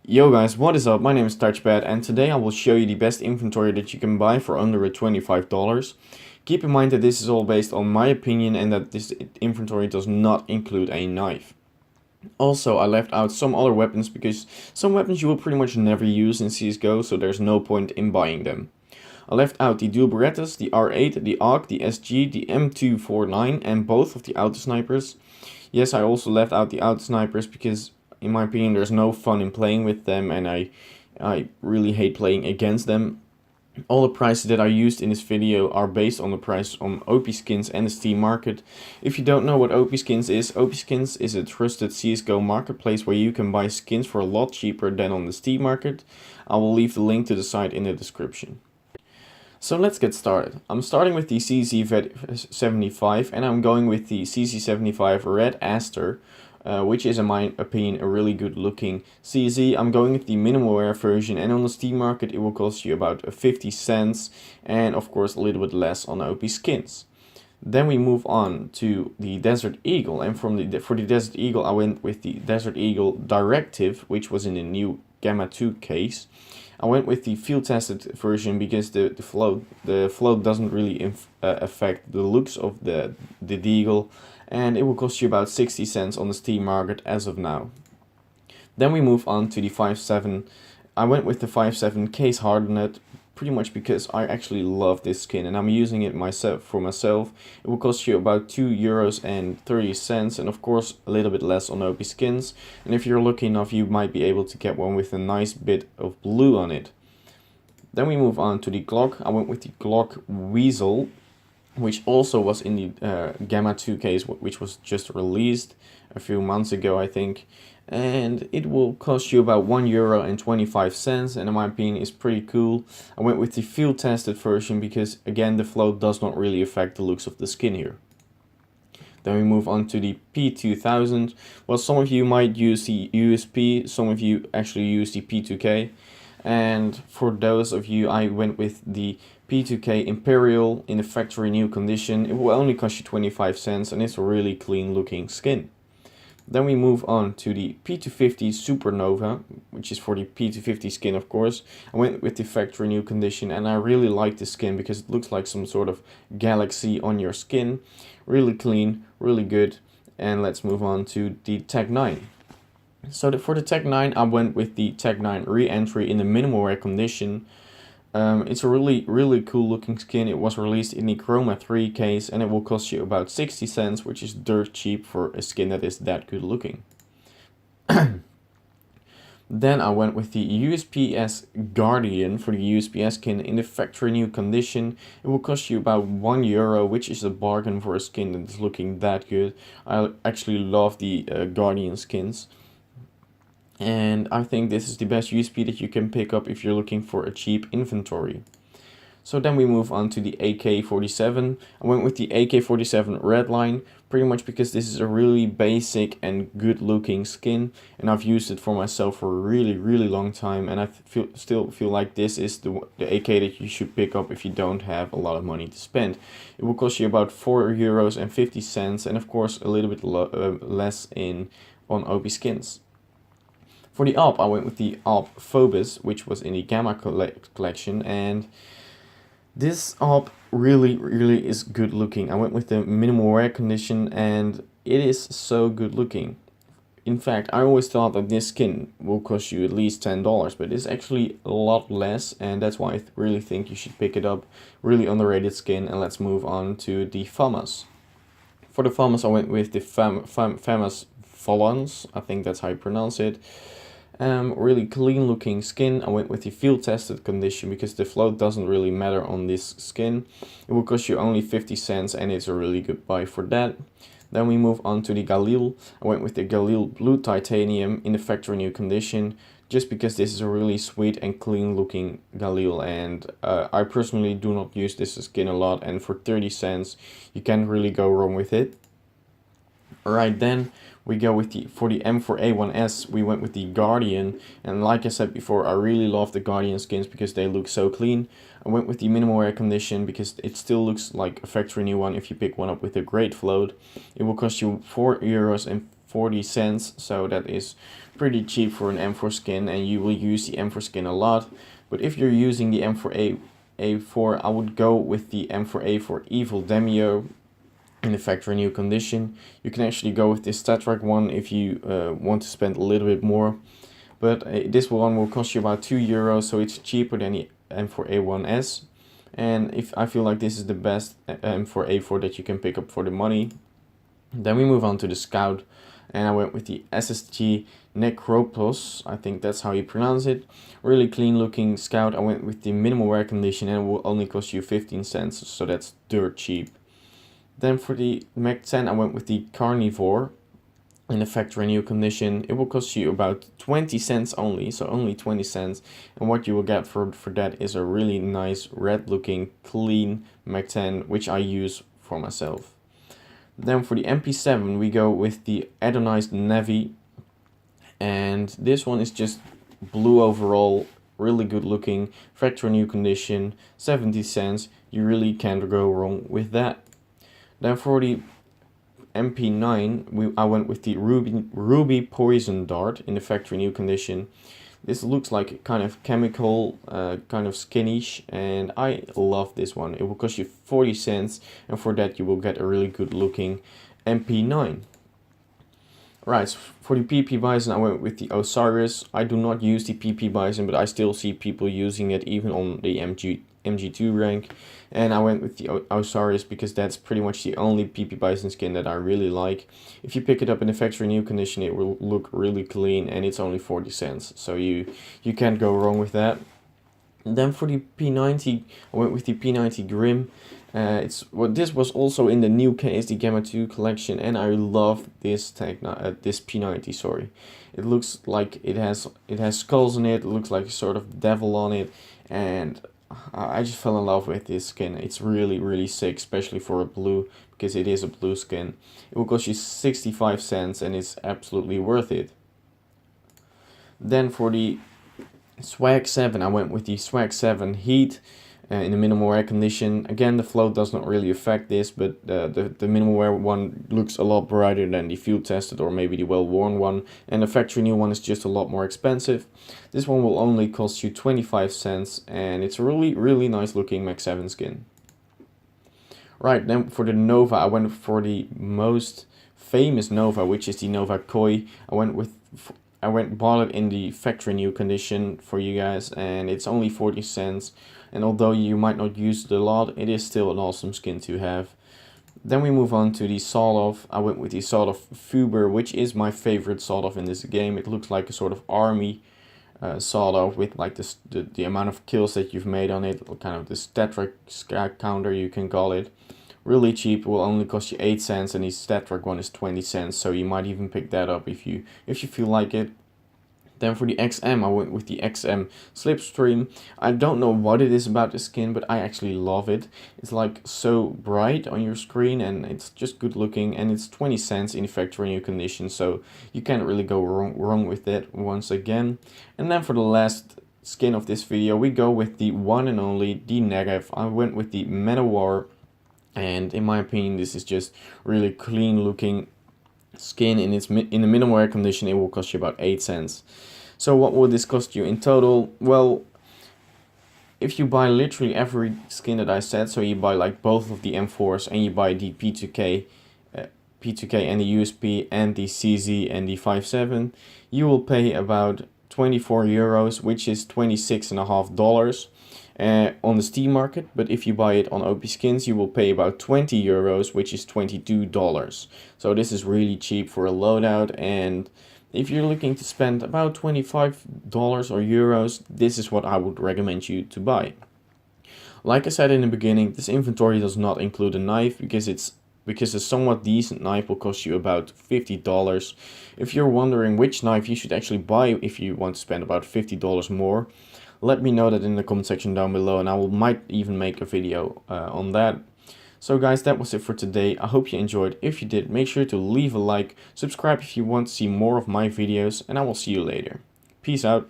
Yo guys, what is up? My name is Touchpad and today I will show you the best inventory that you can buy for under $25. Keep in mind that this is all based on my opinion and that this inventory does not include a knife. Also, I left out some other weapons because some weapons you will pretty much never use in CSGO, so there's no point in buying them. I left out the dual Berettas, the R8, the AUG, the SG, the M249 and both of the auto snipers. Yes, I also left out the auto snipers because in my opinion there's no fun in playing with them and I really hate playing against them. All the prices that I used in this video are based on the price on OP Skins and the Steam market. If you don't know what OP Skins is a trusted CSGO marketplace where you can buy skins for a lot cheaper than on the Steam market. I will leave the link to the site in the description. So let's get started. I'm starting with the CZ75 and I'm going with the CZ75 Red Astor, which is in my opinion a really good looking CZ. I'm going with the minimal wear version and on the Steam market it will cost you about 50 cents and of course a little bit less on OP Skins. Then we move on to the Desert Eagle, and for the Desert Eagle I went with the Desert Eagle Directive, which was in the new Gamma 2 case. I went with the field tested version because the float doesn't really affect the looks of the Deagle, and it will cost you about 60 cents on the Steam market as of now. Then we move on to the 5.7. I went with the 5.7 case Hardened, pretty much because I actually love this skin and I'm using it for myself. It will cost you about €2.30 and of course a little bit less on OP Skins. And if you're lucky enough you might be able to get one with a nice bit of blue on it. Then we move on to the Glock. I went with the Glock Weasel, which also was in the Gamma 2 case, which was just released a few months ago I think. And it will cost you about €1.25 and in my opinion is pretty cool. I went with the field tested version because again the float does not really affect the looks of the skin here. Then we move on to the P2000. Well, some of you might use the USP, some of you actually use the P2K. And for those of you, I went with the P2K Imperial in a factory new condition. It will only cost you 25 cents and it's a really clean looking skin. Then we move on to the P250 Supernova, which is for the P250 skin of course. I went with the factory new condition and I really like the skin because it looks like some sort of galaxy on your skin. Really clean, really good. And let's move on to the Tech 9. So for the Tech 9 I went with the Tech 9 re-entry in the minimal wear condition. It's a really cool looking skin. It was released in the Chroma 3 case and it will cost you about 60 cents, which is dirt cheap for a skin that is that good looking. Then I went with the USP-S Guardian for the USP-S skin in the factory new condition. It will cost you about €1, which is a bargain for a skin that is looking that good. I actually love the Guardian skins. And I think this is the best USP that you can pick up if you're looking for a cheap inventory. So then we move on to the AK-47. I went with the AK-47 Redline, pretty much because this is a really basic and good looking skin. And I've used it for myself for a really long time. And I still feel like this is the AK that you should pick up if you don't have a lot of money to spend. It will cost you about €4.50 and of course a little bit less on OP Skins. For the AWP, I went with the AWP Phobos, which was in the Gamma collection, and this AWP really is good looking. I went with the minimal wear condition, and it is so good looking. In fact, I always thought that this skin will cost you at least $10, but it's actually a lot less, and that's why I really think you should pick it up. Really underrated skin, and let's move on to the FAMAS. For the FAMAS, I went with the FAMAS Valence, I think that's how you pronounce it. Really clean looking skin. I went with the field tested condition because the float doesn't really matter on this skin. It will cost you only 50 cents and it's a really good buy for that. Then we move on to the Galil. I went with the Galil Blue Titanium in the factory new condition just because this is a really sweet and clean looking Galil, and I personally do not use this skin a lot, and for 30 cents you can't really go wrong with it. Alright, then we go with for the M4A1S, we went with the Guardian, and like I said before, I really love the Guardian skins because they look so clean. I went with the minimal wear condition because it still looks like a factory new one if you pick one up with a great float. It will cost you €4.50 40 cents, so that is pretty cheap for an M4 skin, and you will use the M4 skin a lot. But if you're using the M4A4, I would go with the M4A4 Evil Daimyo in the factory new condition. You can actually go with this Tetrac one if you want to spend a little bit more. But this one will cost you about €2, so it's cheaper than the M4A1S. And if I feel like this is the best M4A4 that you can pick up for the money. Then we move on to the Scout, and I went with the SSG Necropos, I think that's how you pronounce it. Really clean looking Scout. I went with the minimal wear condition, and it will only cost you 15 cents, so that's dirt cheap. Then for the Mag 10, I went with the Carnivore in the factory new condition. It will cost you about 20 cents only, so only 20 cents. And what you will get for that is a really nice red looking clean Mag 10, which I use for myself. Then for the MP7, we go with the Anodized Navy, and this one is just blue overall, really good looking, factory new condition, 70 cents. You really can't go wrong with that. Then for the MP9, I went with the Ruby Poison Dart in the factory new condition. This looks like kind of chemical, kind of skinnish, and I love this one. It will cost you 40 cents, and for that you will get a really good looking MP9. Right, so for the PP-Bizon, I went with the Osiris. I do not use the PP-Bizon, but I still see people using it even on the MG2 rank. And I went with the Osiris because that's pretty much the only PP-Bizon skin that I really like. If you pick it up in the factory new condition, it will look really clean, and it's only 40 cents. So you can't go wrong with that. And then for the P90, I went with the P90 Grim. This was also in the new case, the Gamma 2 collection, and I love this this P90. Sorry, it looks like it has skulls on it. It looks like a sort of devil on it, and I just fell in love with this skin. It's really sick, especially for a blue, because it is a blue skin. It will cost you 65 cents, and it's absolutely worth it. Then for the Swag 7, I went with the Swag 7 Heat. In the minimal wear condition. Again, the float does not really affect this, but the minimal wear one looks a lot brighter than the field tested or maybe the well worn one, and the factory new one is just a lot more expensive. This one will only cost you 25 cents, and it's a really nice looking Mag 7 skin. Right, then for the Nova, I went for the most famous Nova, which is the Nova Koi. I bought it in the factory new condition for you guys, and it's only 40 cents. And although you might not use it a lot, it is still an awesome skin to have. Then we move on to the sawed-off. I went with the sawed-off Fubar, which is my favorite sawed-off in this game. It looks like a sort of army sawed-off with like the amount of kills that you've made on it, kind of the stat counter you can call it. Really cheap, it will only cost you 8 cents, and the stat one is 20 cents, so you might even pick that up if you feel like it. Then for the XM, I went with the XM Slipstream. I don't know what it is about the skin, but I actually love it. It's like so bright on your screen, and it's just good looking, and it's 20 cents in the factory new condition, so you can't really go wrong with it once again. And then for the last skin of this video, we go with the one and only, the Negev. I went with the Manowar, and in my opinion, this is just really clean looking skin. In the minimum wear condition, it will cost you about 8 cents. So what will this cost you in total? Well, if you buy literally every skin that I said, so you buy like both of the M4s, and you buy the P2K and the USP and the CZ and the 5.7, you will pay about 24 euros, which is $26.50 on the Steam market. But if you buy it on OP Skins, you will pay about 20 euros, which is $22. So this is really cheap for a loadout, and if you're looking to spend about $25 or euros, this is what I would recommend you to buy. Like I said in the beginning, this inventory does not include a knife, because a somewhat decent knife will cost you about $50. If you're wondering which knife you should actually buy if you want to spend about $50 more, let me know that in the comment section down below, and I might even make a video on that. So guys, that was it for today. I hope you enjoyed. If you did, make sure to leave a like, subscribe if you want to see more of my videos, and I will see you later. Peace out.